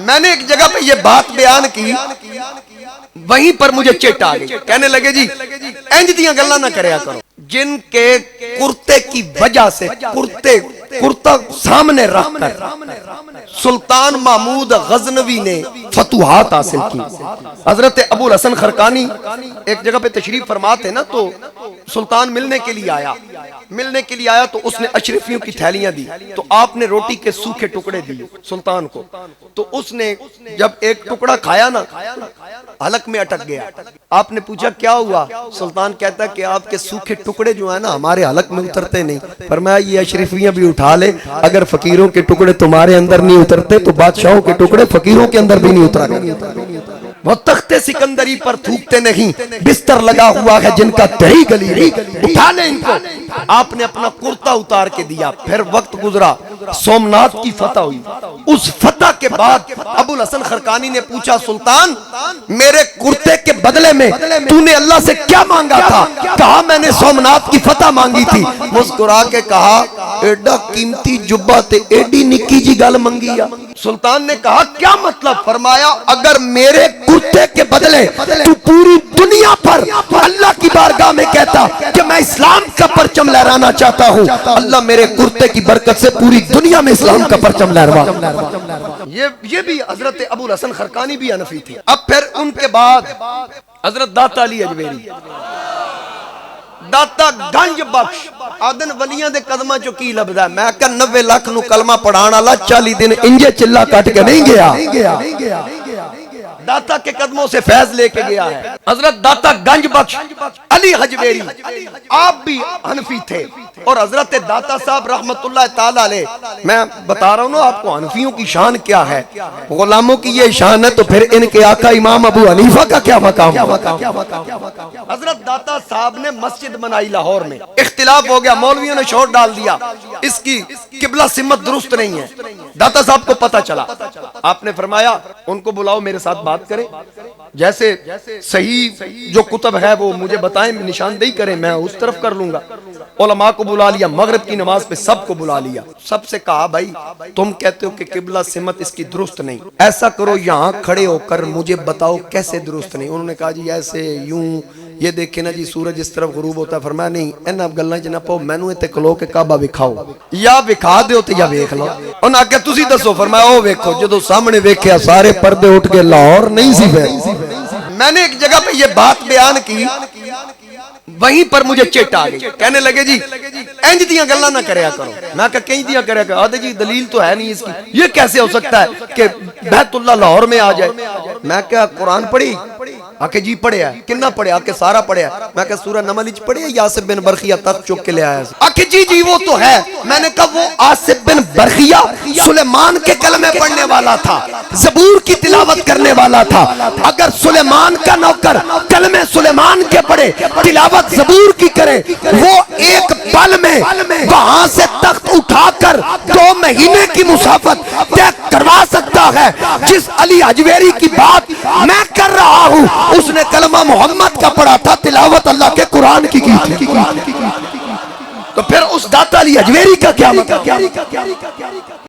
میں نے ایک جگہ پہ یہ بات بیان کی، وہیں پر مجھے چٹ آ گئی، کہنے لگے جی انج دیاں گلاں نہ کریا کرو جن کے کرتے کی وجہ سے کرتا سامنے رکھ کر سلطان محمود غزنوی نے فتوحات حاصل کی۔ حضرت ابو الحسن خرقانی ایک جگہ پہ تشریف فرما تھے نا، تو سلطان ملنے کے لیے آیا تو اس نے اشرفیوں کی تھیلیاں دی، تو آپ نے روٹی کے سوکھے ٹکڑے دیے سلطان کو، تو اس نے جب ایک ٹکڑا کھایا نا حلق میں اٹک گیا۔ آپ نے پوچھا کیا ہوا؟ سلطان کہتا ہے کہ آپ کے سوکھے ٹکڑے جو ہیں نا ہمارے حلق میں اترتے نہیں۔ فرمایا یہ اشرفیاں بھی اٹھا لے، اگر فقیروں کے ٹکڑے تمہارے اندر نہیں اترتے تو بادشاہوں کے ٹکڑے فقیروں کے اندر بھی نہیں اترا کرتے۔ وہ تخت سکندری پر تھوکتے نہیں، بستر لگا ہوا ہے جن کا تہی گلی، اٹھا لیں ان کو۔ آپ نے اپنا کرتا اتار کے دیا، پھر وقت گزرا، سومنات کی فتح ہوئی۔ اس فتح کے بعد ابو الحسن خرقانی نے پوچھا سلطان میرے کرتے کے بدلے میں تو نے اللہ سے کیا مانگا تھا؟ کہا میں نے سومنات کی فتح مانگی تھی۔ مسکرا کے کہا ایڈا قیمتی جبہ تے ایڈی نکی جی گل منگیا۔ سلطان نے کہا کیا مطلب؟ فرمایا اگر میرے کرتے کے بدلے تو پوری دنیا پر اللہ کی بارگاہ میں کہتا کہ میں اسلام کا پرچم لہرانا چاہتا ہوں، اللہ میرے کرتے کی برکت سے پوری دنیا میں اسلام کا پرچم لہروا۔ یہ بھی حضرت ابو الحسن خرقانی بھی حنفی تھے۔ اب پھر ان کے بعد حضرت داتا علی اجمیری، داتا گنج بخش آدن ولیاں دے قدمہ جو کی لبدا ہے۔ میں کہا 90 لاکھ نو کلمہ پڑھان والا 40 دن انجے چلا کٹ کے نہیں گیا، داتا کے قدموں سے فیض لے کے گیا ہے۔ حضرت داتا گنج بخش علی حجویری آپ بھی حنفی تھے، اور حضرت داتا صاحب رحمت اللہ تعالی علیہ، میں بتا رہا ہوں نا آپ کو حنفیوں کی شان کیا ہے، غلاموں کی یہ شان ہے تو پھر ان کے آقا امام ابو حنیفہ کا کیا مقام؟ حضرت داتا صاحب نے مسجد بنائی لاہور میں، اختلاف ہو گیا، مولویوں نے شور ڈال دیا اس کی قبلہ سمت درست نہیں ہے۔ داتا صاحب کو پتہ چلا، آپ نے فرمایا ان کو بلاؤ میرے ساتھ بات کریں، جیسے صحیح جو کتب ہے وہ مجھے بتائیں، نشاندہی کریں، میں اس طرف کر لوں گا۔ علماء کو بلا لیا، مغرب کی نماز پہ سب کو بلا لیا، سب سے کہا بھائی تم کہتے ہو کہ قبلہ سمت اس کی درست نہیں، ایسا کرو یہاں کھڑے ہو کر مجھے بتاؤ کیسے درست نہیں۔ انہوں نے کہا جی ایسے یوں، یہ دیکھیں نا جی سورج اس طرف غروب ہوتا ہے۔ فرمایا نہیں ان اب گلنا جنا پاؤ، مینوں تے کھلو کے کعبہ وکھاؤ، یا وکھا دیو تے یا ویکھ لو۔ انہاں کہ تسی دسو، فرمایا او ویکھو، جدوں سامنے ویکھیا سارے پردے اٹھ کے لاہور نہیں سی پھر۔ میں نے ایک جگہ پہ یہ بات بیان کی، وہیں پر مجھے چٹ آ گئی، کہنے لگے جی انج دیاں گلاں نہ کریا کرو۔ میں کہا کہیں دیاں کریا کرو؟ آدھے جی دلیل تو ہے نہیں اس کی، یہ کیسے ہو سکتا ہے کہ بیت اللہ لاہور میں آ جائے؟ میں کہا قرآن پڑھی؟ آکے جی پڑھے ہے، کنہ پڑھے؟ آکے سارا پڑھے ہے۔ میں کہا سورہ نمل اچ پڑھے ہے، یاسب بن برخیہ تخت چک کے لے آیا ہے؟ آکے جی جی وہ تو ہے۔ میں نے کہا وہ آصف بن برخیہ سلیمان کے کلمے پڑھنے والا تھا، زبور کی تلاوت کرنے والا تھا۔ اگر سلیمان کا نوکر کلمے سلیمان کے پڑھے، تلاوت زبور کی کرے، وہ ایک پل میں وہاں سے تخت اٹھا کر 2 مہینے کی مسافت طے کروا سکتا ہے۔ جس علی حجویری کی بات میں کر رہا ہوں اس نے کلمہ محمد کا پڑھا تھا، تلاوت اللہ کے قرآن کی تھی۔ تو پھر اس داتا علی حجویری کا کیا مطلب؟